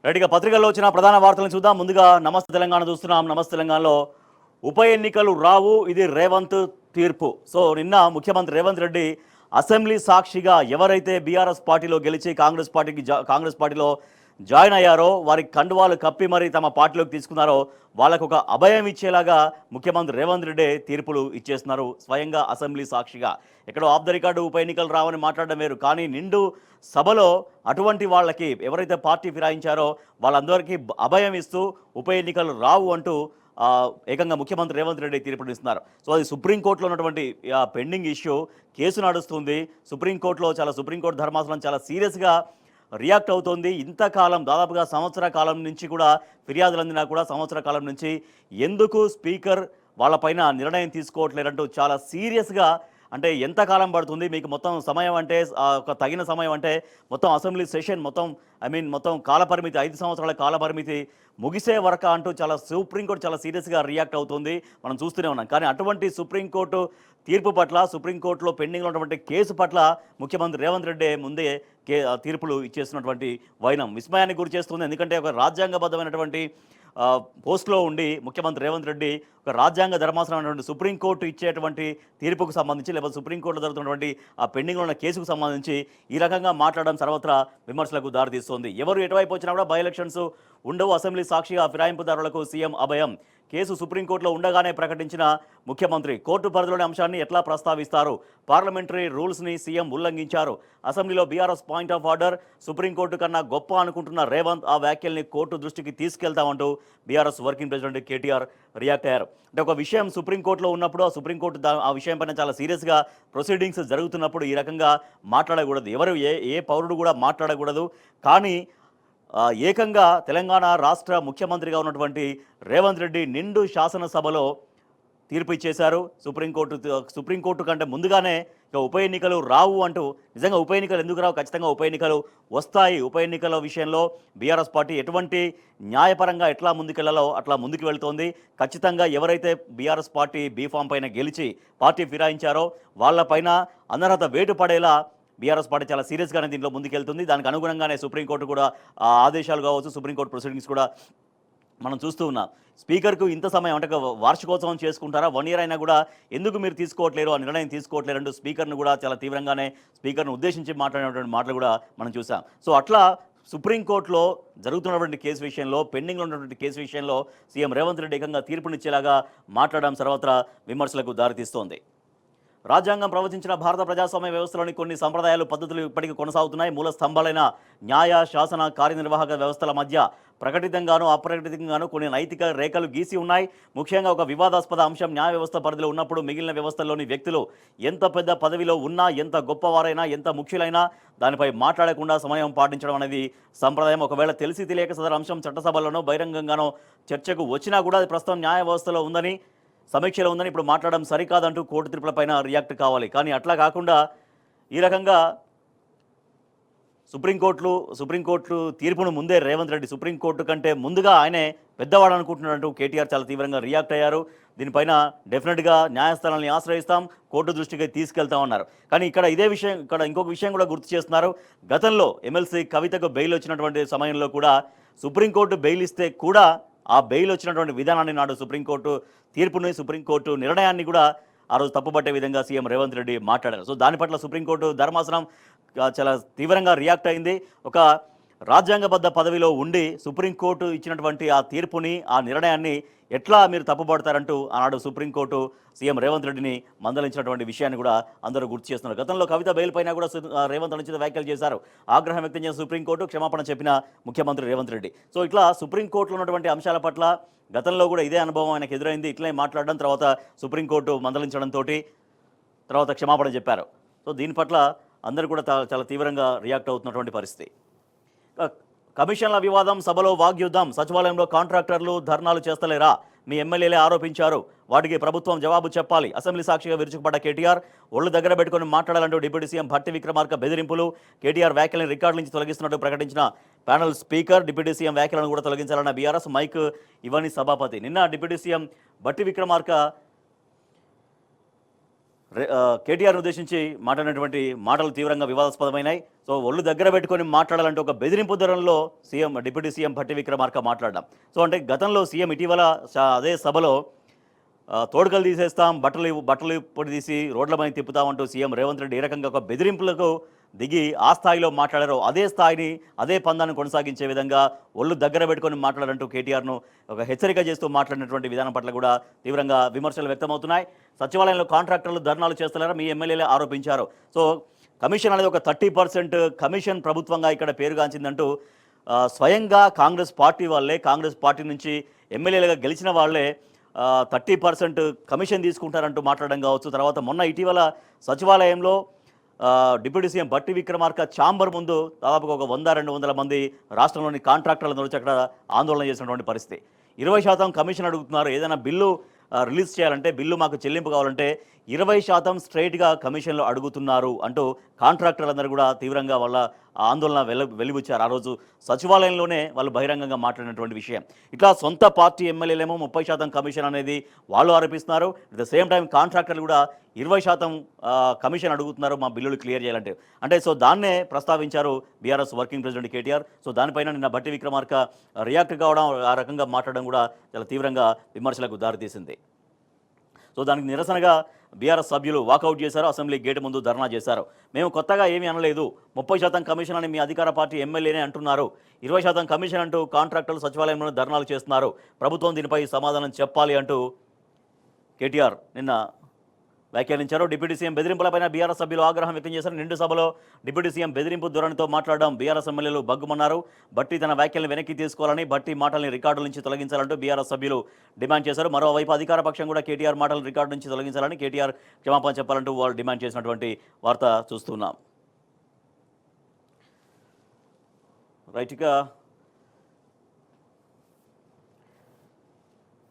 రైట్గా పత్రికల్లో వచ్చిన ప్రధాన వార్తలను చూద్దాం. ముందుగా నమస్తే తెలంగాణ చూస్తున్నాం. నమస్తే తెలంగాణలో ఉప ఎన్నికలు రావు, ఇది రేవంత్ తీర్పు. సో నిన్న ముఖ్యమంత్రి రేవంత్ రెడ్డి అసెంబ్లీ సాక్షిగా ఎవరైతే బీఆర్ఎస్ పార్టీలో గెలిచి కాంగ్రెస్ పార్టీలో జాయిన్ అయ్యారో వారికి కండువాలు కప్పి మరి తమ పార్టీలోకి తీసుకున్నారో వాళ్ళకు ఒక అభయం ఇచ్చేలాగా ముఖ్యమంత్రి రేవంత్ రెడ్డి తీర్పులు ఇచ్చేస్తున్నారు స్వయంగా అసెంబ్లీ సాక్షిగా. ఎక్కడో ఆఫ్ ద రికార్డు ఉప ఎన్నికలు రావని మాట్లాడడం వేరు, కానీ నిండు సభలో అటువంటి వాళ్ళకి ఎవరైతే పార్టీ ఫిరాయించారో వాళ్ళందరికీ అభయం ఇస్తూ ఉప ఎన్నికలు రావు అంటూ ఏకంగా ముఖ్యమంత్రి రేవంత్ రెడ్డి తీర్పునిస్తున్నారు. సో అది సుప్రీంకోర్టులో ఉన్నటువంటి పెండింగ్ ఇష్యూ, కేసు నడుస్తుంది సుప్రీంకోర్టులో. సుప్రీంకోర్టు ధర్మాసనం చాలా సీరియస్గా రియాక్ట్ అవుతోంది. ఇంతకాలం దాదాపుగా సంవత్సర కాలం నుంచి కూడా ఫిర్యాదులు అందినా కూడా సంవత్సర కాలం నుంచి ఎందుకు స్పీకర్ వాళ్ళపైన నిర్ణయం తీసుకోవట్లేదంటూ చాలా సీరియస్గా, అంటే ఎంతకాలం పడుతుంది మీకు మొత్తం సమయం అంటే ఒక తగిన సమయం అంటే మొత్తం అసెంబ్లీ సెషన్ మొత్తం కాలపరిమితి 5 సంవత్సరాల కాలపరిమితి ముగిసే వరకు అంటూ సుప్రీంకోర్టు చాలా సీరియస్గా రియాక్ట్ అవుతుంది. మనం చూస్తూనే ఉన్నాం. కానీ అటువంటి సుప్రీంకోర్టు తీర్పు పట్ల, సుప్రీంకోర్టులో పెండింగ్లో ఉన్నటువంటి కేసు పట్ల ముఖ్యమంత్రి రేవంత్ రెడ్డి ముందే తీర్పులు ఇచ్చేస్తున్నటువంటి వైనం విస్మయానికి గురి చేస్తుంది. ఎందుకంటే ఒక రాజ్యాంగబద్ధమైనటువంటి పోస్ట్లో ఉండి ముఖ్యమంత్రి రేవంత్ రెడ్డి ఒక రాజ్యాంగ ధర్మాసనం అనేటువంటి సుప్రీంకోర్టు ఇచ్చేటువంటి తీర్పుకు సంబంధించి లేకపోతే సుప్రీంకోర్టులో జరుగుతున్నటువంటి ఆ పెండింగ్లో ఉన్న కేసుకు సంబంధించి ఈ రకంగా మాట్లాడడం సర్వత్రా విమర్శలకు దారితీస్తోంది. ఎవరు ఎటువైపు వచ్చినా కూడా బై ఎలక్షన్స్ ఉండవు, అసెంబ్లీ సాక్షిగా ఫిరాయింపుదారులకు సీఎం అభయం. కేసు సుప్రీంకోర్టులో ఉండగానే ప్రకటించిన ముఖ్యమంత్రి కోర్టు పరిధిలోని అంశాన్ని ఎట్లా ప్రస్తావిస్తారు? పార్లమెంటరీ రూల్స్ని సీఎం ఉల్లంఘించారు. అసెంబ్లీలో బీఆర్ఎస్ పాయింట్ ఆఫ్ ఆర్డర్, సుప్రీంకోర్టు కన్నా గొప్ప అనుకుంటున్న రేవంత్ ఆ వ్యాఖ్యల్ని కోర్టు దృష్టికి తీసుకెళ్తామంటూ BRS working president KTR react అయ్యారు. అంటే ఒక విషయం సుప్రీంకోర్టులో ఉన్నప్పుడు ఆ సుప్రీంకోర్టు ఆ విషయం పైన చాలా సీరియస్గా ప్రొసీడింగ్స్ జరుగుతున్నప్పుడు ఈ రకంగా మాట్లాడకూడదు, ఎవరు ఏ పౌరుడు కూడా మాట్లాడకూడదు. కానీ ఏకంగా తెలంగాణ రాష్ట్ర ముఖ్యమంత్రిగా రేవంత్ రెడ్డి నిండు శాసనసభలో తీర్పు ఇచ్చేశారు. సుప్రీంకోర్టు కంటే ముందుగానే ఇక ఉప ఎన్నికలు రావు అంటూ, నిజంగా ఉప ఎన్నికలు ఎందుకు రావు? ఖచ్చితంగా ఉప ఎన్నికలు వస్తాయి. ఉప ఎన్నికల విషయంలో బీఆర్ఎస్ పార్టీ ఎటువంటి న్యాయపరంగా ఎట్లా ముందుకెళ్లాలో అట్లా ముందుకు వెళ్తోంది. ఖచ్చితంగా ఎవరైతే బీఆర్ఎస్ పార్టీ బీఫామ్ పైన గెలిచి పార్టీ ఫిరాయించారో వాళ్ళపైన అనర్హత వేటు పడేలా బీఆర్ఎస్ పార్టీ చాలా సీరియస్గానే దీంట్లో ముందుకెళ్తుంది. దానికి అనుగుణంగానే సుప్రీంకోర్టు కూడా ఆదేశాలు కావచ్చు, సుప్రీంకోర్టు ప్రొసీడింగ్స్ కూడా మనం చూస్తూ ఉన్నాం. స్పీకర్కు ఇంత సమయం అంటే వార్షికోత్సవం చేసుకుంటారా, 1 year అయినా కూడా ఎందుకు మీరు తీసుకోవట్లేరు, ఆ నిర్ణయం తీసుకోవట్లేరు అంటూ స్పీకర్ను కూడా చాలా తీవ్రంగానే స్పీకర్ను ఉద్దేశించి మాట్లాడినటువంటి మాటలు కూడా మనం చూసాం. సో అట్లా సుప్రీంకోర్టులో జరుగుతున్నటువంటి కేసు విషయంలో, పెండింగ్లో ఉన్నటువంటి కేసు విషయంలో సీఎం రేవంత్ రెడ్డి ఏకంగా తీర్పునిచ్చేలాగా మాట్లాడడం సర్వత్రా విమర్శలకు దారితీస్తోంది. రాజ్యాంగం ప్రవచించిన భారత ప్రజాస్వామ్య వ్యవస్థలోని కొన్ని సంప్రదాయాలు, పద్ధతులు ఇప్పటికీ కొనసాగుతున్నాయి. మూల స్తంభాలైన న్యాయ, శాసన, కార్యనిర్వాహక వ్యవస్థల మధ్య ప్రకటితంగానూ అప్రకటితంగానూ కొన్ని నైతిక రేఖలు గీసి ఉన్నాయి. ముఖ్యంగా ఒక వివాదాస్పద అంశం న్యాయ వ్యవస్థ పరిధిలో ఉన్నప్పుడు మిగిలిన వ్యవస్థల్లోని వ్యక్తులు ఎంత పెద్ద పదవిలో ఉన్నా, ఎంత గొప్పవారైనా, ఎంత ముఖ్యులైనా దానిపై మాట్లాడకుండా సమయం పాటించడం అనేది సంప్రదాయం. ఒకవేళ తెలిసి తెలియక సదరు అంశం చట్టసభల్లోనో బహిరంగంగానో చర్చకు వచ్చినా కూడా అది ప్రస్తుతం న్యాయ వ్యవస్థలో ఉందని, సమీక్షలో ఉందని ఇప్పుడు మాట్లాడడం సరికాదంటూ కోర్టు తీర్పులపైన రియాక్ట్ కావాలి. కానీ అట్లా కాకుండా ఈ రకంగా సుప్రీంకోర్టు తీర్పును ముందే రేవంత్ రెడ్డి సుప్రీంకోర్టు కంటే ముందుగా ఆయనే పెద్దవాడు అనుకుంటున్నారంటూ కేటీఆర్ చాలా తీవ్రంగా రియాక్ట్ అయ్యారు. దీనిపైన డెఫినెట్గా న్యాయస్థానాన్ని ఆశ్రయిస్తాం, కోర్టు దృష్టికి తీసుకెళ్తామన్నారు. కానీ ఇక్కడ ఇంకొక విషయం కూడా గుర్తు చేస్తున్నారు. గతంలో ఎమ్మెల్సీ కవితకు బెయిల్ వచ్చినటువంటి సమయంలో కూడా సుప్రీంకోర్టు బెయిల్ ఇస్తే కూడా ఆ బెయిల్ వచ్చినటువంటి విధానాన్ని నాడు సుప్రీంకోర్టు నిర్ణయాన్ని కూడా ఆ రోజు తప్పుపట్టే విధంగా సీఎం రేవంత్ రెడ్డి మాట్లాడారు. సో దాని పట్ల సుప్రీంకోర్టు ధర్మాసనం చాలా తీవ్రంగా రియాక్ట్ అయింది. ఒక రాజ్యాంగబద్ధ పదవిలో ఉండి సుప్రీంకోర్టు ఇచ్చినటువంటి ఆ తీర్పుని, ఆ నిర్ణయాన్ని ఎట్లా మీరు తప్పుపడతారంటూ ఆనాడు సుప్రీంకోర్టు సీఎం రేవంత్ రెడ్డిని మందలించినటువంటి విషయాన్ని కూడా అందరూ గుర్తు చేస్తున్నారు. గతంలో కవిత బెయిల్ పైన కూడా రేవంత్ అనుచిత వ్యాఖ్యలు చేశారు. ఆగ్రహం వ్యక్తం చేసిన సుప్రీంకోర్టు క్షమాపణ చెప్పిన ముఖ్యమంత్రి రేవంత్ రెడ్డి. సో ఇట్లా సుప్రీంకోర్టులో ఉన్నటువంటి అంశాల పట్ల గతంలో కూడా ఇదే అనుభవం ఆయనకు ఎదురైంది. ఇట్లనే మాట్లాడడం, తర్వాత సుప్రీంకోర్టు మందలించడంతో తర్వాత క్షమాపణ చెప్పారు. సో దీని పట్ల అందరూ కూడా చాలా తీవ్రంగా రియాక్ట్ అవుతున్నటువంటి పరిస్థితి. కమిషన్ల వివాదం, సభలో వాగ్యుద్ధం. సచివాలయంలో కాంట్రాక్టర్లు ధర్నాలు చేస్తలేరా? మీ ఎమ్మెల్యేలే ఆరోపించారు, వాటికి ప్రభుత్వం జవాబు చెప్పాలి. అసెంబ్లీ సాక్షిగా విరుచుకుపడ్డ కేటీఆర్ ఒళ్ళు దగ్గర పెట్టుకుని మాట్లాడాలంటూ డిప్యూటీ సీఎం భట్టి విక్రమార్క బెదిరింపులు. కేటీఆర్ వ్యాఖ్యలను రికార్డు నుంచి తొలగిస్తున్నట్టు ప్రకటించిన ప్యానల్ స్పీకర్. డిప్యూటీ సీఎం వ్యాఖ్యలను కూడా తొలగించాలన్న బీఆర్ఎస్ మైక్ ఇవ్వని సభాపతి. నిన్న డిప్యూటీ సీఎం భట్టి విక్రమార్క కేటీఆర్ను ఉద్దేశించి మాట్లాడినటువంటి మాటలు తీవ్రంగా వివాదాస్పదమైనాయి. సో ఒళ్ళు దగ్గర పెట్టుకొని మాట్లాడాలంటే ఒక బెదిరింపు ధోరణిలో డిప్యూటీ సీఎం భట్టి విక్రమార్క మాట్లాడడం. సో అంటే గతంలో సీఎం ఇటీవల అదే సభలో తోడుకలు తీసేస్తాం, బట్టలు ఇప్పుడు తీసి రోడ్ల పైన తిప్పుతామంటూ సీఎం రేవంత్ రెడ్డి ఏ రకంగా ఒక బెదిరింపులకు దిగి ఆ స్థాయిలో మాట్లాడారో అదే స్థాయిని అదే పందాన్ని కొనసాగించే విధంగా ఒళ్ళు దగ్గర పెట్టుకొని మాట్లాడారంటూ కేటీఆర్ను ఒక హెచ్చరిక చేస్తూ మాట్లాడినటువంటి విధానం పట్ల కూడా తీవ్రంగా విమర్శలు వ్యక్తమవుతున్నాయి. సచివాలయంలో కాంట్రాక్టర్లు ధర్నాలు చేస్తున్నారని మీ ఎమ్మెల్యేలే ఆరోపించారు. సో కమిషన్ అనేది ఒక 30% కమిషన్ ప్రభుత్వంగా ఇక్కడ పేరుగాంచిందంటూ స్వయంగా కాంగ్రెస్ పార్టీ వాళ్ళే, కాంగ్రెస్ పార్టీ నుంచి ఎమ్మెల్యేలుగా గెలిచిన వాళ్ళే 30% కమిషన్ తీసుకుంటారంటూ మాట్లాడడం కావచ్చు. తర్వాత మొన్న ఇటీవల సచివాలయంలో deputy CM Bhatti Vikramarka chamber ముందు దాదాపుగా ఒక 100-200 మంది రాష్ట్రంలోని కాంట్రాక్టర్లను వచ్చి అక్కడ ఆందోళన చేసినటువంటి పరిస్థితి. 20% కమిషన్ అడుగుతున్నారు. ఏదైనా బిల్లు రిలీజ్ చేయాలంటే, బిల్లు మాకు చెల్లింపు కావాలంటే 20% స్ట్రైట్గా కమిషన్లు అడుగుతున్నారు అంటూ కాంట్రాక్టర్లందరూ కూడా తీవ్రంగా వాళ్ళ ఆందోళన వెలిబుచ్చారు. ఆ రోజు సచివాలయంలోనే వాళ్ళు బహిరంగంగా మాట్లాడినటువంటి విషయం. ఇట్లా సొంత పార్టీ ఎమ్మెల్యేలేమో 30% కమిషన్ అనేది వాళ్ళు ఆరోపిస్తున్నారు. అట్ ద సేమ్ టైం కాంట్రాక్టర్లు కూడా 20% కమిషన్ అడుగుతున్నారు మా బిల్లులు క్లియర్ చేయాలంటే. అంటే సో దాన్నే ప్రస్తావించారు BRS working president KTR. So దానిపైన నిన్న భట్టి విక్రమార్క రియాక్ట్ కావడం, ఆ రకంగా మాట్లాడడం కూడా చాలా తీవ్రంగా విమర్శలకు దారితీసింది. సో దానికి నిరసనగా బీఆర్ఎస్ సభ్యులు వాకౌట్ చేశారు, అసెంబ్లీ గేటు ముందు ధర్నా చేశారు. మేము కొత్తగా ఏమీ అనలేదు, 30% కమిషన్ అని మీ అధికార పార్టీ ఎమ్మెల్యేనే అంటున్నారు, 20% కమిషన్ అంటూ కాంట్రాక్టర్లు సచివాలయంలో ధర్నాలు చేస్తున్నారు, ప్రభుత్వం దీనిపై సమాధానం చెప్పాలి అంటూ కేటీఆర్ నిన్న వ్యాఖ్యానించారు. డిప్యూటీ సీఎం బెదిరింపులపైన బీఆర్ఎస్ సభ్యులు ఆగ్రహం వ్యక్తం చేశారు. నిండు సభలో డిప్యూటీ సీఎం బెదిరింపు ధోరణితో మాట్లాడడం బీఆర్ఎస్ ఎమ్మెల్యేలు బగ్గుమన్నారు. భట్టి తన వ్యాఖ్యలను వెనక్కి తీసుకోవాలని, భట్టి మాటల్ని రికార్డుల నుంచి తొలగించాలంటూ బీఆర్ఎస్ సభ్యులు డిమాండ్ చేశారు. మరోవైపు అధికార పక్షం కూడా కేటీఆర్ మాటలను రికార్డు నుంచి తొలగించాలని, కేటీఆర్ క్షమాపణ చెప్పాలంటూ వాళ్ళు డిమాండ్ చేసినటువంటి వార్త చూస్తున్నాం. రైట్గా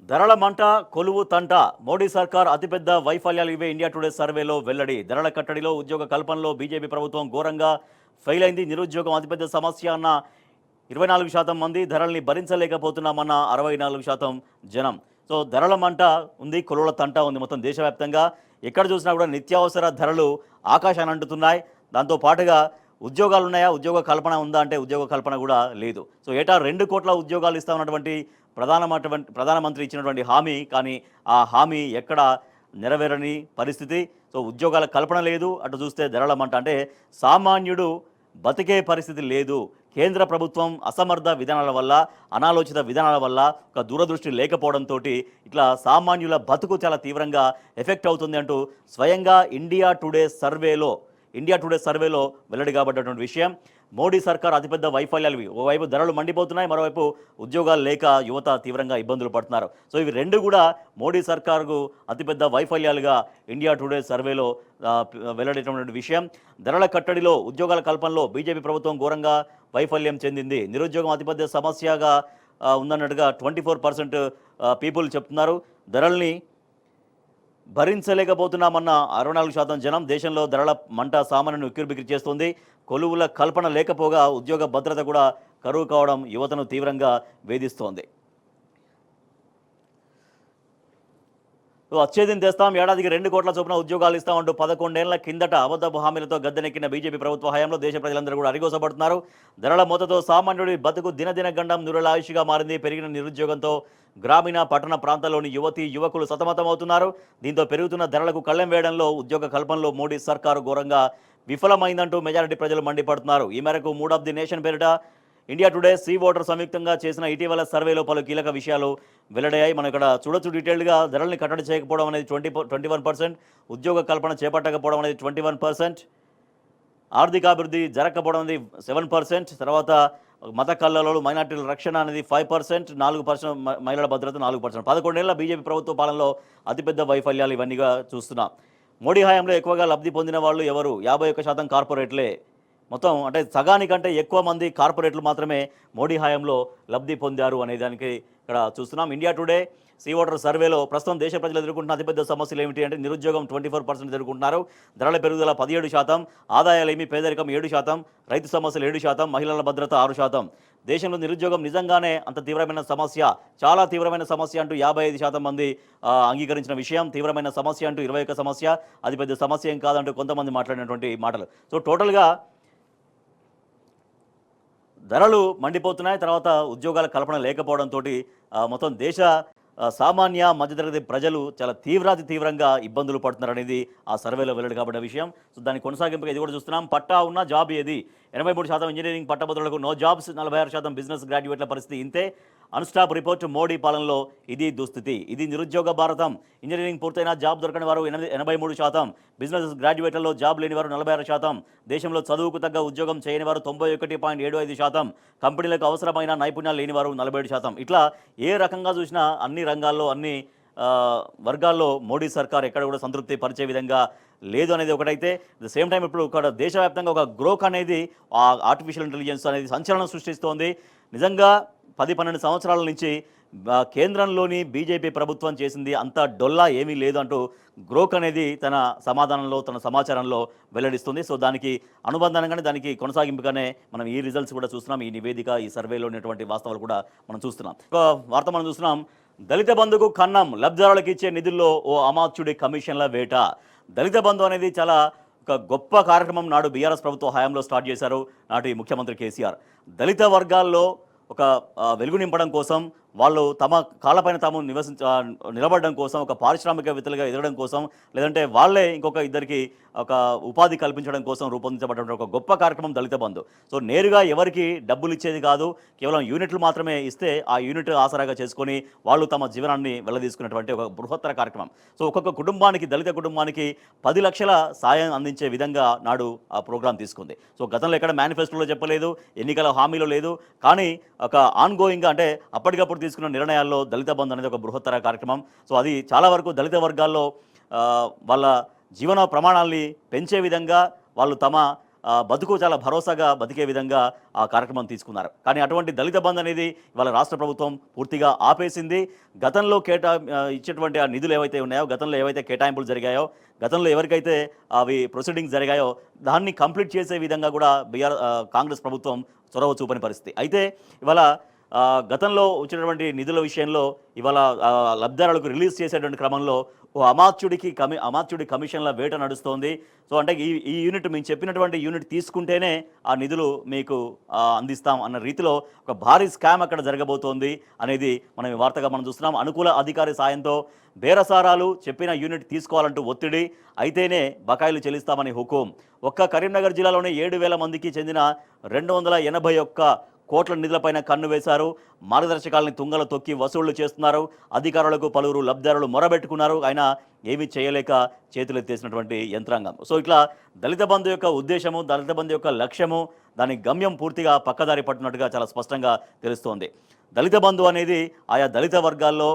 ధరల మంట, కొలువు తంట, మోడీ సర్కార్ అతిపెద్ద వైఫల్యాలు ఇవే ఇండియా టుడే సర్వేలో వెల్లడి. ధరల కట్టడిలో, ఉద్యోగ కల్పనలో బీజేపీ ప్రభుత్వం ఘోరంగా ఫెయిల్ అయింది. నిరుద్యోగం అతిపెద్ద సమస్య అన్న 24% మంది, ధరల్ని భరించలేకపోతున్నామన్న 64% జనం. సో ధరల మంట ఉంది, కొలువుల తంట ఉంది. మొత్తం దేశవ్యాప్తంగా ఎక్కడ చూసినా కూడా నిత్యావసర ధరలు ఆకాశాన్ని అంటుతున్నాయి. దాంతో పాటుగా ఉద్యోగాలు ఉన్నాయా, ఉద్యోగ కల్పన ఉందా అంటే ఉద్యోగ కల్పన కూడా లేదు. సో ఏటా 2 కోట్ల ఉద్యోగాలు ఇస్తామన్నటువంటి ప్రధానమంత్రి ఇచ్చినటువంటి హామీ, కానీ ఆ హామీ ఎక్కడ నెరవేరని పరిస్థితి. సో ఉద్యోగాల కల్పన లేదు, అటు చూస్తే ధరల మంట. అంటే సామాన్యుడు బతికే పరిస్థితి లేదు. కేంద్ర ప్రభుత్వం అసమర్థ విధానాల వల్ల, అనాలోచిత విధానాల వల్ల, ఒక దూరదృష్టి లేకపోవడంతో ఇట్లా సామాన్యుల బతుకు చాలా తీవ్రంగా ఎఫెక్ట్ అవుతుంది అంటూ స్వయంగా ఇండియా టుడే సర్వేలో వెల్లడి కాబడ్డటువంటి విషయం. మోడీ సర్కార్ అతిపెద్ద వైఫల్యాలు ఇవి. ఓవైపు ధరలు మండిపోతున్నాయి, మరోవైపు ఉద్యోగాలు లేక యువత తీవ్రంగా ఇబ్బందులు పడుతున్నారు. సో ఇవి రెండు కూడా మోడీ సర్కార్కు అతిపెద్ద వైఫల్యాలుగా ఇండియా టుడే సర్వేలో వెల్లడైనటువంటి విషయం. ధరల కట్టడిలో, ఉద్యోగాల కల్పనలో బీజేపీ ప్రభుత్వం ఘోరంగా వైఫల్యం చెందింది. నిరుద్యోగం అతిపెద్ద సమస్యగా ఉందన్నట్టుగా 24% పీపుల్ చెప్తున్నారు. ధరల్ని భరించలేకపోతున్నామన్న 64% జనం. దేశంలో ధరల మంట సామాన్యును ఉక్కిరిబిక్కిరి చేస్తుంది. కొలువుల కల్పన లేకపోగా ఉద్యోగ భద్రత కూడా కరువు కావడం యువతను తీవ్రంగా వేధిస్తోంది. వచ్చేదిని తెస్తాం, ఏడాదికి 2 కోట్ల చొప్పున ఉద్యోగాలు ఇస్తామంటూ 11 ఏళ్ల కిందట అబద్ధపు హామీలతో గద్దెనెక్కిన బీజేపీ ప్రభుత్వ హయాంలో దేశ ప్రజలందరూ కూడా అరిగోసపడుతున్నారు. ధరల మోతతో సామాన్యుడి బతుకు దినదిన గండం నురలాయుషిగా మారింది. పెరిగిన నిరుద్యోగంతో గ్రామీణ, పట్టణ ప్రాంతాల్లోని యువకులు సతమతమవుతున్నారు. దీంతో పెరుగుతున్న ధరలకు కళ్ళెం వేయడంలో, ఉద్యోగ కల్పనలో మోడీ సర్కారు ఘోరంగా విఫలమైందంటూ మెజారిటీ ప్రజలు మండిపడుతున్నారు. ఈ మేరకు మూడ్ ఆఫ్ ది నేషన్ పేరిట ఇండియా టుడే, సీ ఓటర్ సంయుక్తంగా చేసిన ఇటీవల సర్వేలో పలు కీలక విషయాలు వెల్లడయ్యాయి. మనం ఇక్కడ చూడొచ్చు డీటెయిల్గా. ధరల్ని కట్టడి చేయకపోవడం అనేది 21%, ఉద్యోగ కల్పన చేపట్టకపోవడం అనేది 21%, ఆర్థికాభివృద్ధి జరగకపోవడం అనేది 7%, తర్వాత మత కల్లోలు, మైనార్టీల రక్షణ అనేది 5%, 4% మహిళల భద్రత 4%. 11 ఏళ్ల బీజేపీ ప్రభుత్వ పాలనలో అతిపెద్ద వైఫల్యాలు ఇవన్నీగా చూస్తున్నాం. మోడీ హయాంలో ఎక్కువగా లబ్ధి పొందిన వాళ్ళు ఎవరు? 51% కార్పొరేట్లే. మొత్తం అంటే సగానికంటే ఎక్కువ మంది కార్పొరేట్లు మాత్రమే మోడీ హయాంలో లబ్ధి పొందారు అనే దానికి ఇక్కడ చూస్తున్నాం. ఇండియా టుడే సీ ఓటర్ సర్వేలో ప్రస్తుతం దేశ ప్రజలు ఎదుర్కొంటున్న అతిపెద్ద సమస్యలు ఏమిటి అంటే నిరుద్యోగం 24% ఎదుర్కొంటున్నారు, ధరల పెరుగుదల 17%, ఆదాయాలేమి, పేదరికం 7%, రైతు సమస్యలు 7%, మహిళల భద్రత 6%. దేశంలో నిరుద్యోగం నిజంగానే అంత తీవ్రమైన సమస్య, చాలా తీవ్రమైన సమస్య అంటూ 55% మంది అంగీకరించిన విషయం. తీవ్రమైన సమస్య అంటూ 21 సమస్య, అది పెద్ద సమస్య ఏం కాదంటూ కొంతమంది మాట్లాడినటువంటి మాటలు. సో టోటల్గా ధరలు మండిపోతున్నాయి. తర్వాత ఉద్యోగాల కల్పన లేకపోవడంతో మొత్తం దేశ సామాన్య మధ్యతరగతి ప్రజలు చాలా తీవ్రంగా ఇబ్బందులు పడుతున్నారనేది ఆ సర్వేలో వెల్లడి కాబడిన విషయం. సో దాని కొనసాగింపుగా ఇది కూడా చూస్తున్నాం. పట్టా ఉన్న జాబ్ ఏది? 83% ఇంజనీరింగ్ పట్టభద్రులకు నో జాబ్స్, 46% బిజినెస్ గ్రాడ్యుయేట్ల పరిస్థితి ఇంతే. అన్స్టాప్ రిపోర్ట్ మోడీ పాలనలో ఇది దుస్థితి. ఇది నిరుద్యోగ భారతం. ఇంజనీరింగ్ పూర్తయిన జాబ్ దొరకని వారు 83%, బిజినెస్ గ్రాడ్యుయేట్లలో జాబ్ లేని వారు 46%, దేశంలో చదువుకు తగ్గ ఉద్యోగం చేయని వారు 91.75%, కంపెనీలకు అవసరమైన నైపుణ్యాలు లేని వారు 47%. ఇట్లా ఏ రకంగా చూసినా అన్ని రంగాల్లో అన్ని వర్గాల్లో మోడీ సర్కార్ ఎక్కడ కూడా సంతృప్తి పరిచే విధంగా లేదు అనేది ఒకటైతే, ద సేమ్ టైం ఇప్పుడు ఒక దేశవ్యాప్తంగా ఒక గ్రోక్ అనేది ఆర్టిఫిషియల్ ఇంటెలిజెన్స్ అనేది సంచలనం సృష్టిస్తోంది. నిజంగా 10-12 సంవత్సరాల నుంచి కేంద్రంలోని బీజేపీ ప్రభుత్వం చేసింది అంత డొల్లా ఏమీ లేదు అంటూ గ్రోక్ అనేది తన సమాధానంలో తన సమాచారంలో వెల్లడిస్తుంది. సో దానికి అనుబంధంగానే దానికి కొనసాగింపుగానే మనం ఈ రిజల్ట్స్ కూడా చూస్తున్నాం. ఈ నివేదిక, ఈ సర్వేలో ఉన్నటువంటి వాస్తవాలు కూడా మనం చూస్తున్నాం. ఒక వార్త మనం చూస్తున్నాం. దళిత బంధుకు కన్నం, లబ్ధిదారులకు ఇచ్చే నిధుల్లో ఓ అమాత్యుడి కమిషన్ల వేట. దళిత బంధు అనేది చాలా ఒక గొప్ప కార్యక్రమం నాడు బీఆర్ఎస్ ప్రభుత్వ హయాంలో స్టార్ట్ చేశారు నాటి ముఖ్యమంత్రి కేసీఆర్. దళిత వర్గాల్లో ఒక వెలుగు నింపడం కోసం, వాళ్ళు తమ కాళ్ళపైన తాము నిలబడడం కోసం, ఒక పారిశ్రామికవేత్తలుగా ఎదగడం కోసం, లేదంటే వాళ్ళే ఇంకొక ఇద్దరికి ఒక ఉపాధి కల్పించడం కోసం రూపొందించబడిన ఒక గొప్ప కార్యక్రమం దళిత బంధు. సో నేరుగా ఎవరికి డబ్బులు ఇచ్చేది కాదు, కేవలం యూనిట్లు మాత్రమే ఇస్తే ఆ యూనిట్ ఆసరాగా చేసుకొని వాళ్ళు తమ జీవనాన్ని వెళ్ళదీసుకున్నటువంటి ఒక బృహత్తర కార్యక్రమం. సో ఒక్కొక్క కుటుంబానికి, దళిత కుటుంబానికి 10 లక్షల సాయం అందించే విధంగా నాడు ఆ ప్రోగ్రాం తీసుకుంది. సో గతంలో ఎక్కడ మేనిఫెస్టోలో చెప్పలేదు, ఎన్నికల హామీలో లేదు, కానీ ఒక ఆన్గోయింగ్గా అంటే అప్పటికప్పుడు తీసుకున్న నిర్ణయాల్లో దళిత బంధు అనేది ఒక బృహత్తర కార్యక్రమం. సో అది చాలా వరకు దళిత వర్గాల్లో వాళ్ళ జీవన ప్రమాణాల్ని పెంచే విధంగా, వాళ్ళు తమ బతుకు చాలా భరోసాగా బతికే విధంగా ఆ కార్యక్రమం తీసుకున్నారు. కానీ అటువంటి దళిత బంధు అనేది ఇవాళ రాష్ట్ర ప్రభుత్వం పూర్తిగా ఆపేసింది. గతంలో ఇచ్చేటువంటి ఆ నిధులు ఏవైతే ఉన్నాయో, గతంలో ఏవైతే కేటాయింపులు జరిగాయో, గతంలో ఎవరికైతే అవి ప్రొసీడింగ్స్ జరిగాయో దాన్ని కంప్లీట్ చేసే విధంగా కూడా కాంగ్రెస్ ప్రభుత్వం చొరవ చూపని పరిస్థితి. అయితే ఇవాళ గతంలో వచ్చినటువంటి నిధుల విషయంలో ఇవాళ లబ్ధిదారులకు రిలీజ్ చేసేటువంటి క్రమంలో ఓ అమాత్యుడి కమిషన్ల వేట నడుస్తోంది. సో అంటే ఈ యూనిట్ మేము చెప్పినటువంటి యూనిట్ తీసుకుంటేనే ఆ నిధులు మీకు అందిస్తాం అన్న రీతిలో ఒక భారీ స్కామ్ అక్కడ జరగబోతోంది అనేది మనం ఈ వార్తగా మనం చూస్తున్నాం. అనుకూల అధికారి సాయంతో బేరసారాలు, చెప్పిన యూనిట్ తీసుకోవాలంటూ ఒత్తిడి, అయితేనే బకాయిలు చెల్లిస్తామని హుకుం. ఒక్క కరీంనగర్ జిల్లాలోనే 7,000 మందికి చెందిన 281 కోట్ల నిధులపైన కన్ను వేశారు. మార్గదర్శకాలని తుంగలు తొక్కి వసూళ్లు చేస్తున్నారు. అధికారులకు పలువురు లబ్ధిదారులు మొరబెట్టుకున్నారు. అయినా ఏమీ చేయలేక చేతులెత్తేసినటువంటి యంత్రాంగం. సో ఇట్లా దళిత బంధు యొక్క ఉద్దేశము, దళిత బంధు యొక్క లక్ష్యము, దాని గమ్యం పూర్తిగా పక్కదారి పట్టినట్టుగా చాలా స్పష్టంగా తెలుస్తోంది. దళిత బంధు అనేది ఆయా దళిత వర్గాల్లో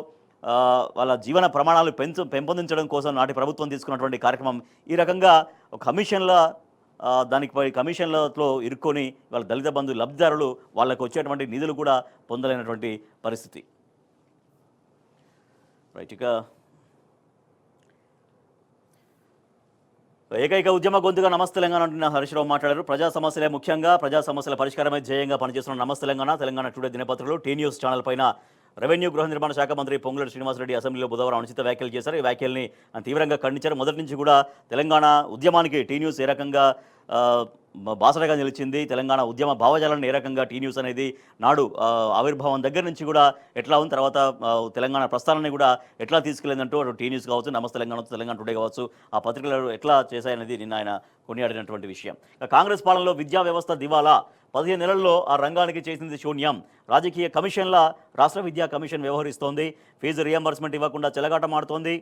వాళ్ళ జీవన ప్రమాణాలు పెంపొందించడం కోసం నాటి ప్రభుత్వం తీసుకున్నటువంటి కార్యక్రమం. ఈ రకంగా ఒక దానిపై కమిషన్లతో ఇరుక్కొని వాళ్ళ దళిత బంధు లబ్ధిదారులు వాళ్ళకు వచ్చేటువంటి నిధులు కూడా పొందలేనటువంటి పరిస్థితి. రైట్, ఇక ఏకైక ఉద్యమ గొంతుగా నమస్తే తెలంగాణ అంటున్న హరీశ్రావు మాట్లాడారు. ప్రజా సమస్యలే ముఖ్యంగా, ప్రజా సమస్యల పరిష్కారమే ధ్యేయంగా పనిచేస్తున్న నమస్తే తెలంగాణ టుడే దినపత్రికలు టీ న్యూస్ ఛానల్ పైన రెవెన్యూ గృహ నిర్మాణ శాఖ మంత్రి పొంగులేటి శ్రీనివాసరెడ్డి అసెంబ్లీలో బుధవారం అనుచిత వ్యాఖ్యలు చేశారు. ఈ వ్యాఖ్యల్ని తీవ్రంగా ఖండించారు. మొదటి నుంచి కూడా తెలంగాణ ఉద్యమానికి టీ న్యూస్ ఏ రకంగా బాసటగా నిలిచింది, తెలంగాణ ఉద్యమ భావజాలను ఏ రకంగా టీ న్యూస్ అనేది నాడు ఆవిర్భావం దగ్గర నుంచి కూడా ఎట్లా ఉంది, తర్వాత తెలంగాణ ప్రస్థానాన్ని కూడా ఎట్లా తీసుకెళ్ళిందంటూ అటు టీ న్యూస్ కావచ్చు, నమస్తే తెలంగాణ టుడే కావచ్చు, ఆ పత్రికలు ఎట్లా చేశాయనేది నిన్న ఆయన కొనియాడినటువంటి విషయం. కాంగ్రెస్ పాలనలో విద్యా వ్యవస్థ దివాలా, 15 నెలల్లో ఆ రంగానికి చేసింది శూన్యం. రాజకీయ కమిషన్ల రాష్ట్ర విద్యా కమిషన్ వ్యవహరిస్తోంది. ఫీజు రియంబర్స్మెంట్ ఇవ్వకుండా చెలగాటమాడుతోంది.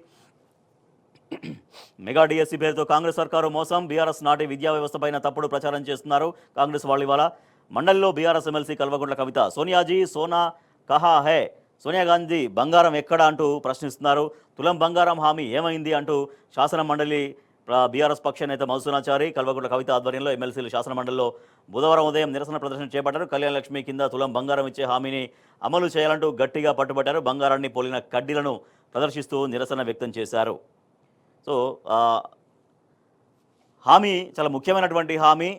మెగా డిఎస్సీ పేరుతో కాంగ్రెస్ సర్కారు మోసం. బీఆర్ఎస్ నాటి విద్యా వ్యవస్థపైన తప్పుడు ప్రచారం చేస్తున్నారు కాంగ్రెస్ వాళ్ళు. ఇవాళ మండలిలో BRS MLC Kalvakuntla Kavitha, సోనియాజీ Sona కహా high, Sonia Gandhi బంగారం ఎక్కడ అంటూ ప్రశ్నిస్తున్నారు. తులం బంగారం హామీ ఏమైంది అంటూ శాసన మండలి బీఆర్ఎస్ పక్ష నేత మధుసూనాచారి, కల్వకుంట్ల కవిత ఆధ్వర్యంలో ఎమ్మెల్సీలు శాసనమండలిలో బుధవారం ఉదయం నిరసన ప్రదర్శన చేపట్టారు. కళ్యాణ లక్ష్మి కింద తులం బంగారం ఇచ్చే హామీని అమలు చేయాలంటూ గట్టిగా పట్టుబట్టారు. బంగారాన్ని పోలిన కడ్డీలను ప్రదర్శిస్తూ నిరసన వ్యక్తం చేశారు. సో హామీ చాలా ముఖ్యమైనటువంటి హామీ.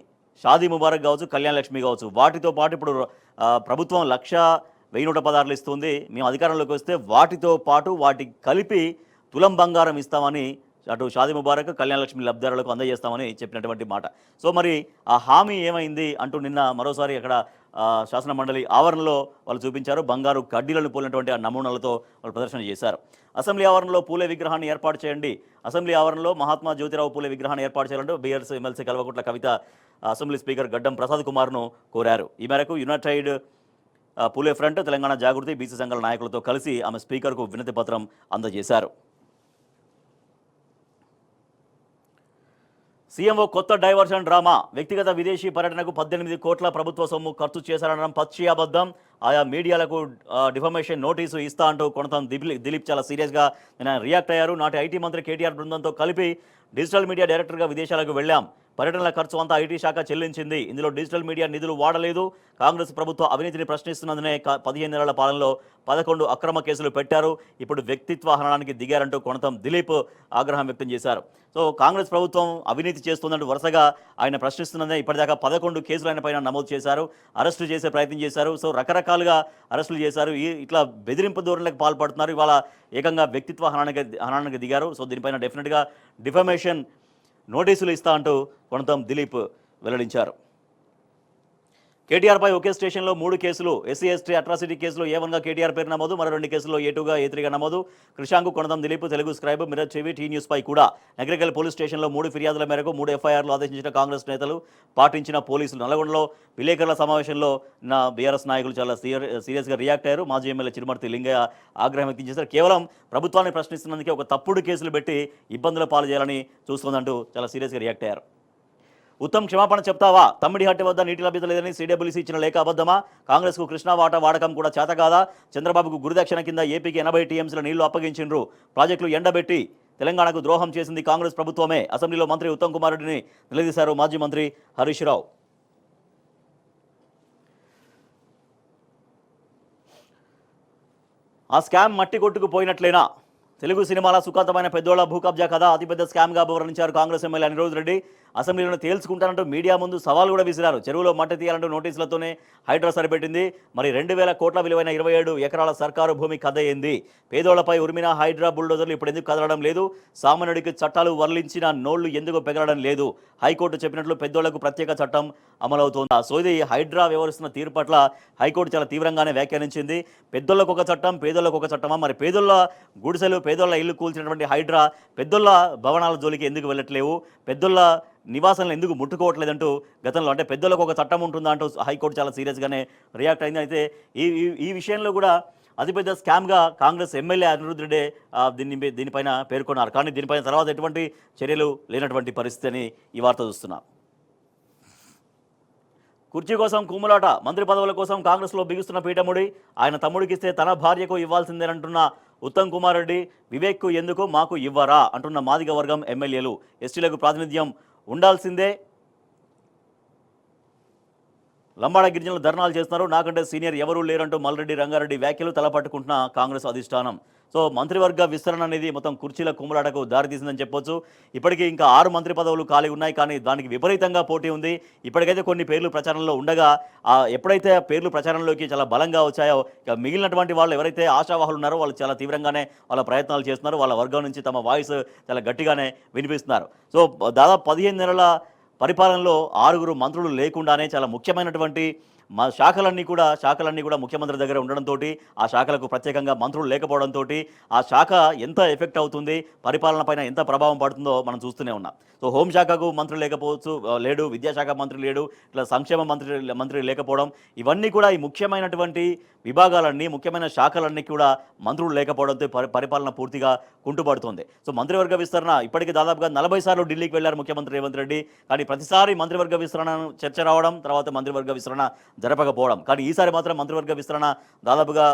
షాదీ ముబారక్ కావచ్చు, కళ్యాణ లక్ష్మి కావచ్చు, వాటితో పాటు ఇప్పుడు ప్రభుత్వం 1,116 ఇస్తుంది, మేము అధికారంలోకి వస్తే వాటితో పాటు వాటికి కలిపి తులం బంగారం ఇస్తామని అటు షాదీ ముబారక్, కళ్యాణ లక్ష్మి లబ్ధిదారులకు అందజేస్తామని చెప్పినటువంటి మాట. సో మరి ఆ హామీ ఏమైంది అంటూ నిన్న మరోసారి అక్కడ శాసన మండలి ఆవరణలో వాళ్ళు చూపించారు. బంగారు కడ్డీలను పోలినటువంటి ఆ నమూనాలతో వాళ్ళు ప్రదర్శన చేశారు. అసెంబ్లీ ఆవరణలో పూలే విగ్రహాన్ని ఏర్పాటు చేయండి, అసెంబ్లీ ఆవరణలో మహాత్మా జ్యోతిరావు పూలే విగ్రహాన్ని ఏర్పాటు చేయాలంటూ BRS MLC Kalvakuntla Kavitha assembly speaker గడ్డం ప్రసాద్ కుమార్ను కోరారు. ఈ మేరకు యునైటెడ్ పూలే ఫ్రంట్, తెలంగాణ జాగృతి, బీసీ సంఘాల నాయకులతో కలిసి ఆమె స్పీకర్కు వినతి పత్రం అందజేశారు. సీఎంఓ కొత్త డైవర్షన్ డ్రామా, వ్యక్తిగత విదేశీ పర్యటనకు 18 కోట్ల ప్రభుత్వ సొమ్ము ఖర్చు చేశారనడం పచ్చి అబద్ధం, ఆయా మీడియాలకు డిఫమేషన్ నోటీసు ఇస్తా అంటూ కొనతం దిలీప్ చాలా సీరియస్గా నేను రియాక్ట్ అయ్యారు. నాటి ఐటీ మంత్రి కేటీఆర్ బృందంతో కలిపి డిజిటల్ మీడియా డైరెక్టర్గా విదేశాలకు వెళ్ళాం, పర్యటనల ఖర్చు అంతా ఐటీ శాఖ చెల్లించింది, ఇందులో డిజిటల్ మీడియా నిధులు వాడలేదు, కాంగ్రెస్ ప్రభుత్వ అవినీతిని ప్రశ్నిస్తున్నందునే 15 నెలల పాలనలో 11 అక్రమ కేసులు పెట్టారు, ఇప్పుడు వ్యక్తిత్వ హననానికి దిగారంటూ కొనతం దిలీప్ ఆగ్రహం వ్యక్తం చేశారు. సో కాంగ్రెస్ ప్రభుత్వం అవినీతి చేస్తుందంటూ వరుసగా ఆయన ప్రశ్నిస్తున్నదే ఇప్పటిదాకా 11 కేసులు ఆయన పైన నమోదు చేశారు, అరెస్టు చేసే ప్రయత్నం చేశారు. సో రకరకాలుగా అరెస్టులు చేశారు, ఇట్లా బెదిరింపు ధోరణులకు పాల్పడుతున్నారు. ఇవాళ ఏకంగా వ్యక్తిత్వ హననానికి దిగారు. సో దీనిపైన డెఫినెట్గా డిఫమేషన్ నోటీసులు ఇస్తా అంటూ కొనతం దిలీప్ వెల్లడించారు. కేటీఆర్పై ఒకే స్టేషన్లో 3 కేసులు, ఎస్సీ ఎస్టీ అట్రాసిటీ కేసులో A1గా కేటీఆర్ పేరు నమోదు, మరో 2 కేసుల్లో A2గా A3గా నమోదు. Krishank Konatham Dileep, Telugu scribe, mirror TV, T న్యూస్పై కూడా నగరికల్ పోలీస్ స్టేషన్లో 3 ఫిర్యాదుల మేరకు 3 FIRలు ఆదేశించిన కాంగ్రెస్ నేతలు, పాటించిన పోలీసులు. నల్గొండలో విలేకరుల సమావేశంలో నా బీఆర్ఎస్ నాయకులు చాలా సీరియస్గా రియాక్ట్ అయ్యారు. మాజీ ఎమ్మెల్యే చిరుమర్తి లింగయ్య ఆగ్రహం వ్యక్తం చేశారు. కేవలం ప్రభుత్వాన్ని ప్రశ్నిస్తున్నందుకే ఒక తప్పుడు కేసులు పెట్టి ఇబ్బందుల పాలు చేయాలని చూస్తుందంటూ చాలా సీరియస్గా రియాక్ట్ అయ్యారు. ఉత్తమ్ క్షమాపణ చెప్తావా, తమ్మిడిహట్ట వద్ద నీటి లభ్యత లేదని CWC ఇచ్చిన లేఖ అబద్ధమా, కాంగ్రెస్కు కృష్ణా వాటా వాడకం కూడా చేత కాదా, చంద్రబాబుకు గురుదక్షిణ కింద ఏపీకి 80 TMCల నీళ్లు అప్పగించిండ్రు, ప్రాజెక్టులు ఎండబెట్టి తెలంగాణకు ద్రోహం చేసింది కాంగ్రెస్ ప్రభుత్వమే, అసెంబ్లీలో మంత్రి ఉత్తమ్ కుమార్ రెడ్డిని నిలదీశారు మాజీ మంత్రి హరీష్ రావు. ఆ స్కామ్ మట్టి కొట్టుకుపోయినట్లేనా, తెలుగు సినిమాల సుఖాంతమైన పెద్దోళ్ల భూ కబ్జా కథ అతిపెద్ద స్కామ్గా వివరించారు కాంగ్రెస్ ఎమ్మెల్యే అనిరుద్ రెడ్డి. అసెంబ్లీలో తేల్చుకుంటానంటూ మీడియా ముందు సవాల్ కూడా విసిరారు. చెరువులో మట్టి తీయాలంటూ నోటీసులతోనే హైడ్రా సరిపెట్టింది. మరి 2,000 కోట్ల విలువైన 27 ఎకరాల సర్కారు భూమి కథ ఏంది, పేదోళ్లపై ఉరిమిన హైడ్రా బుల్డోజర్లు ఇప్పుడు ఎందుకు కదలడం లేదు, సామాన్యుడికి చట్టాలు వర్లించిన నోళ్లు ఎందుకు పెగలడం లేదు, హైకోర్టు చెప్పినట్లు పెద్దోళ్లకు ప్రత్యేక చట్టం అమలవుతోందా. సో ఇది హైడ్రా వ్యవహరిస్తున్న తీరు పట్ల హైకోర్టు చాలా తీవ్రంగానే వ్యాఖ్యానించింది. పెద్దోళ్లకు ఒక చట్టం, పేదోళ్లకు ఒక చట్టమా, మరి పేదోళ్ల గుడిసెలు, పేదోళ్ల ఇల్లు కూల్చినటువంటి హైడ్రా పెద్దోళ్ల భవనాల జోలికి ఎందుకు వెళ్ళట్లేవు, పెద్దోళ్ల నివాసాలను ఎందుకు ముట్టుకోవట్లేదంటూ గతంలో అంటే పెద్దలకు ఒక చట్టం ఉంటుందా అంటూ హైకోర్టు చాలా సీరియస్గానే రియాక్ట్ అయింది. అయితే ఈ విషయంలో కూడా అతిపెద్ద స్కామ్గా కాంగ్రెస్ ఎమ్మెల్యే అనిరుద్ రెడ్డి దీనిపైన పేర్కొన్నారు. కానీ దీనిపైన తర్వాత ఎటువంటి చర్యలు లేనటువంటి పరిస్థితి అని ఈ వార్త చూస్తున్నాం. కుర్చీ కోసం కుమ్ములాట, మంత్రి పదవుల కోసం కాంగ్రెస్లో బిగుస్తున్న పీఠముడి, ఆయన తమ్ముడికిస్తే తన భార్యకు ఇవ్వాల్సిందేనంటున్న ఉత్తమ్ కుమార్ రెడ్డి, వివేక్కు ఎందుకు మాకు ఇవ్వరా అంటున్న మాదిగ వర్గం ఎమ్మెల్యేలు, ఎస్టీలకు ప్రాతినిధ్యం ఉండాల్సిందే, లంబాడ గిరిజనులు ధర్నాలు చేస్తున్నారు, నాకంటే సీనియర్ ఎవరూ లేరంటూ మల్రెడ్డి రంగారెడ్డి వ్యాఖ్యలు తలపట్టుకుంటున్న కాంగ్రెస్ అధిష్టానం. సో మంత్రివర్గ విస్తరణ అనేది మొత్తం కుర్చీల కుమ్ములాటకు దారితీసిందని చెప్పొచ్చు. ఇప్పటికీ ఇంకా 6 మంత్రి పదవులు ఖాళీ ఉన్నాయి, కానీ దానికి విపరీతంగా పోటీ ఉంది. ఇప్పటికైతే కొన్ని పేర్లు ప్రచారంలో ఉండగా ఎప్పుడైతే పేర్లు ప్రచారంలోకి చాలా బలంగా వచ్చాయో ఇక మిగిలినటువంటి వాళ్ళు ఎవరైతే ఆశావాహులు ఉన్నారో వాళ్ళు చాలా తీవ్రంగానే వాళ్ళ ప్రయత్నాలు చేస్తున్నారు. వాళ్ళ వర్గం నుంచి తమ వాయిస్ చాలా గట్టిగానే వినిపిస్తున్నారు. సో దాదాపు 15 నెలల పరిపాలనలో 6 మంత్రులు లేకుండానే చాలా ముఖ్యమైనటువంటి శాఖలన్నీ కూడా ముఖ్యమంత్రి దగ్గర ఉండడంతో ఆ శాఖలకు ప్రత్యేకంగా మంత్రులు లేకపోవడంతో ఆ శాఖ ఎంత ఎఫెక్ట్ అవుతుంది, పరిపాలన పైన ఎంత ప్రభావం పడుతుందో మనం చూస్తూనే ఉన్నాం. సో హోంశాఖకు మంత్రి లేకపోవచ్చు, లేడు, విద్యాశాఖ మంత్రి లేడు, ఇట్లా సంక్షేమ మంత్రి లేకపోవడం, ఇవన్నీ కూడా ఈ ముఖ్యమైనటువంటి విభాగాలన్నీ, ముఖ్యమైన శాఖలన్నీ కూడా మంత్రులు లేకపోవడంతో పరిపాలన పూర్తిగా కుంటుపడుతుంది. సో మంత్రివర్గ విస్తరణ ఇప్పటికీ దాదాపుగా 40 సార్లు ఢిల్లీకి వెళ్లారు ముఖ్యమంత్రి రేవంత్ రెడ్డి. కానీ ప్రతిసారి మంత్రివర్గ విస్తరణ చర్చ రావడం, తర్వాత మంత్రివర్గ విస్తరణ జరపకపోవడం. కానీ ఈసారి మాత్రం మంత్రివర్గ విస్తరణ దాదాపుగా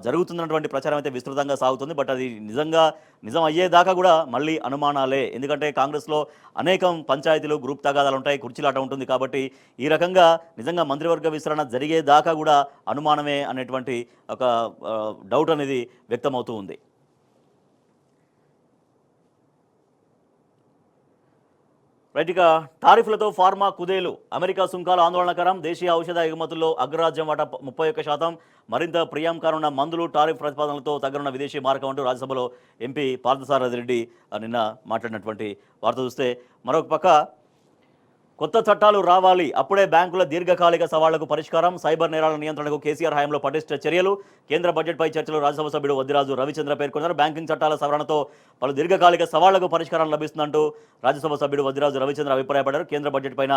జరుగుతున్నటువంటి ప్రచారం అయితే విస్తృతంగా సాగుతుంది. బట్ అది నిజం అయ్యేదాకా కూడా మళ్ళీ అనుమానాలే. ఎందుకంటే కాంగ్రెస్లో అనేకం పంచాయతీలు, గ్రూప్ తగాదాలు ఉంటాయి, కుర్చీలాట ఉంటుంది. కాబట్టి ఈ రకంగా నిజంగా మంత్రివర్గ విస్తరణ జరిగేదాకా కూడా అనుమానమే అనేటువంటి ఒక డౌట్ అనేది వ్యక్తమవుతూ ఉంది. రైట్ ఇక టారిఫ్లతో ఫార్మా కుదేలు అమెరికా సుంకాలు ఆందోళనకరం దేశీయ ఔషధ ఎగుమతుల్లో అగ్రరాజ్యం వాటా 31%. మరింత ప్రియం కానున్న మందులు టారిఫ్ ప్రతిపాదనలతో తగ్గనున్న విదేశీ మార్గం అంటూ రాజ్యసభలో ఎంపీ పార్థసారథి రెడ్డి నిన్న మాట్లాడినటువంటి వార్త చూస్తే మరొక పక్క కొత్త చట్టాలు రావాలి అప్పుడే బ్యాంకుల దీర్ఘకాలిక సవాళ్లకు పరిష్కారం సైబర్ నేరాల నియంత్రణకు కేసీఆర్ హయాంలో పటిష్ట చర్యలు కేంద్ర బడ్జెట్పై చర్చలు రాజ్యసభ సభ్యుడు వద్దిరాజు రవిచంద్ర పేర్కొన్నారు. బ్యాంకింగ్ చట్టాల సవరణతో పలు దీర్ఘకాలిక సవాళ్లకు పరిష్కారం లభిస్తుందంటూ రాజ్యసభ సభ్యుడు వద్దిరాజు రవిచంద్ర అభిప్రాయపడ్డారు. కేంద్ర బడ్జెట్ పైన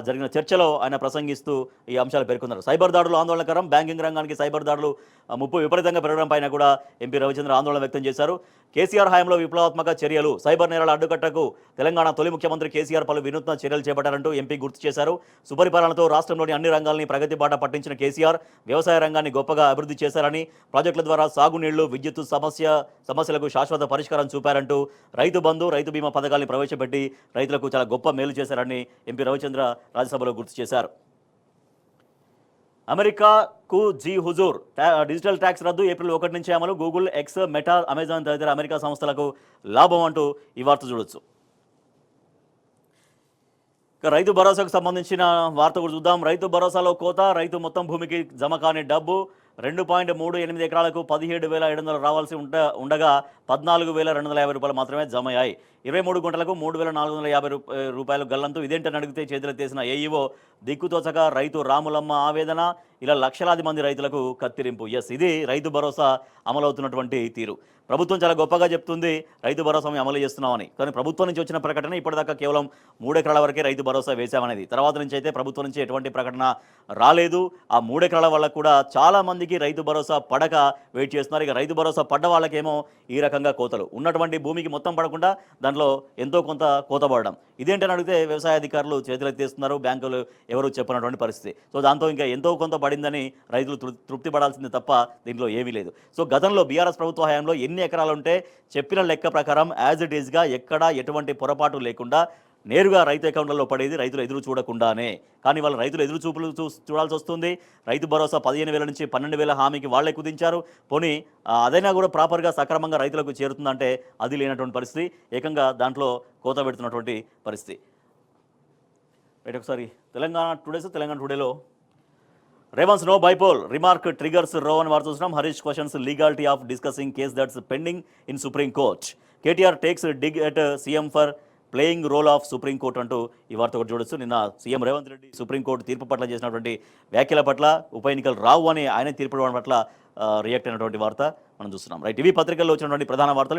జరిగిన చర్చలో ఆయన ప్రసంగిస్తూ ఈ అంశాలు పేర్కొన్నారు. సైబర్ దాడులు ఆందోళనకరం బ్యాంకింగ్ రంగానికి సైబర్ దాడులు ముప్పు విపరీతంగా పెరగడం పైన కూడా ఎంపీ రవిచంద్ర ఆందోళన వ్యక్తం చేశారు. కేసీఆర్ హయాంలో విప్లవాత్మక చర్యలు సైబర్ నేరాల అడ్డుకట్టకు తెలంగాణ తొలి ముఖ్యమంత్రి కేసీఆర్ పలు వినూత్న చర్యలు చేపట్టారంటూ ఎంపీ గుర్తు చేశారు. సుపరిపాలనతో రాష్ట్రంలోని అన్ని రంగాలని ప్రగతి బాట పట్టించిన కేసీఆర్ వ్యవసాయ రంగాన్ని గొప్పగా అభివృద్ధి చేశారని ప్రాజెక్టుల ద్వారా సాగునీళ్లు విద్యుత్ సమస్యలకు శాశ్వత పరిష్కారం చూపారంటూ రైతు బంధు రైతు బీమా పథకాల్ని ప్రవేశపెట్టి రైతులకు చాలా గొప్ప మేలు చేశారని ఎంపీ రవిచంద్ర రాజ్యసభలో గుర్తు చేశారు. అమెరికాకు జీ హుజూర్ డిజిటల్ ట్యాక్స్ రద్దు ఏప్రిల్ 1 నుంచి అమలు గూగుల్ ఎక్స్ మెటా అమెజాన్ తదితర అమెరికా సంస్థలకు లాభం అంటూ ఈ వార్త చూడొచ్చు. ఇక రైతు భరోసాకు సంబంధించిన వార్త కూడా చూద్దాం. రైతు భరోసాలో కోత రైతు మొత్తం భూమికి జమ కాని డబ్బు 2.38 ఎకరాలకు 17,700 రావాల్సి ఉండగా 14,250 రూపాయలు మాత్రమే జమ అయ్యాయి. 23 గంటలకు 3,450 రూపాయలు గల్లంతు. ఇదేంటని అడిగితే చేతులెత్తేసిన ఏఈఓ దిక్కుతోచక రైతు రాములమ్మ ఆవేదన. ఇలా లక్షలాది మంది రైతులకు కత్తిరింపు. ఎస్, ఇది రైతు భరోసా అమలవుతున్నటువంటి తీరు. ప్రభుత్వం చాలా గొప్పగా చెప్తుంది రైతు భరోసా అమలు చేస్తున్నామని, కానీ ప్రభుత్వం నుంచి వచ్చిన ప్రకటన ఇప్పటిదాకా కేవలం 3 ఎకరాల వరకే రైతు భరోసా వేశామనేది. తర్వాత నుంచి అయితే ప్రభుత్వం నుంచి ఎటువంటి ప్రకటన రాలేదు. ఆ 3 ఎకరాల వల్ల కూడా చాలా మందికి రైతు భరోసా పడక వెయిట్ చేస్తున్నారు. ఇక రైతు భరోసా పడ్డ వాళ్ళకేమో ఈ రకంగా కోతలు, ఉన్నటువంటి భూమికి మొత్తం పడకుండా దాంట్లో ఎంతో కొంత కోత పడడం. ఇదేంటని అడిగితే వ్యవసాయ అధికారులు చేతులెత్తేస్తున్నారు, బ్యాంకులు ఎవరు చెప్పినటువంటి పరిస్థితి. సో దాంతో ఇంకా ఎంతో కొంత పడిందని రైతులు తృప్తి పడాల్సిందే తప్ప దీంట్లో ఏమీ లేదు. సో గతంలో బీఆర్ఎస్ ప్రభుత్వ హయాంలో ఎన్ని ఎకరాలు ఉంటే చెప్పిన లెక్క ప్రకారం యాజ్ ఇట్ ఈస్గా ఎక్కడా ఎటువంటి పొరపాటు లేకుండా నేరుగా రైతు అకౌంట్లలో పడేది, రైతులు ఎదురు చూడకుండానే. కానీ వాళ్ళ రైతులు ఎదురు చూపులు చూడాల్సి వస్తుంది. రైతు భరోసా 15,000 నుంచి 12,000 హామీకి వాళ్ళే కుదించారు. పోనీ అదైనా కూడా ప్రాపర్గా సక్రమంగా రైతులకు చేరుతుందంటే అది లేనటువంటి పరిస్థితి. ఏకంగా దాంట్లో కోత పెడుతున్నటువంటి పరిస్థితి. రైట్, ఒకసారి తెలంగాణ టుడేలో Revanth no bypoll remark triggers row అని వార్త చూస్తున్నాం. Harish questions legality of discussing case that's pending in supreme court. KTR takes dig at CM for playing role of supreme court అంటూ ఈ వార్త కూడా చూడొచ్చు. నిన్న సీఎం రేవంత్ రెడ్డి సుప్రీంకోర్టు తీర్పు పట్ల చేసినటువంటి వ్యాఖ్యల పట్ల, ఉప ఎన్నికలు రావు అని ఆయన తీర్పు పట్ల రియాక్ట్ అయినటువంటి వార్త మనం చూస్తున్నాం. రైట్, ఇవి పత్రికల్లో వచ్చినటువంటి ప్రధాన వార్తలు.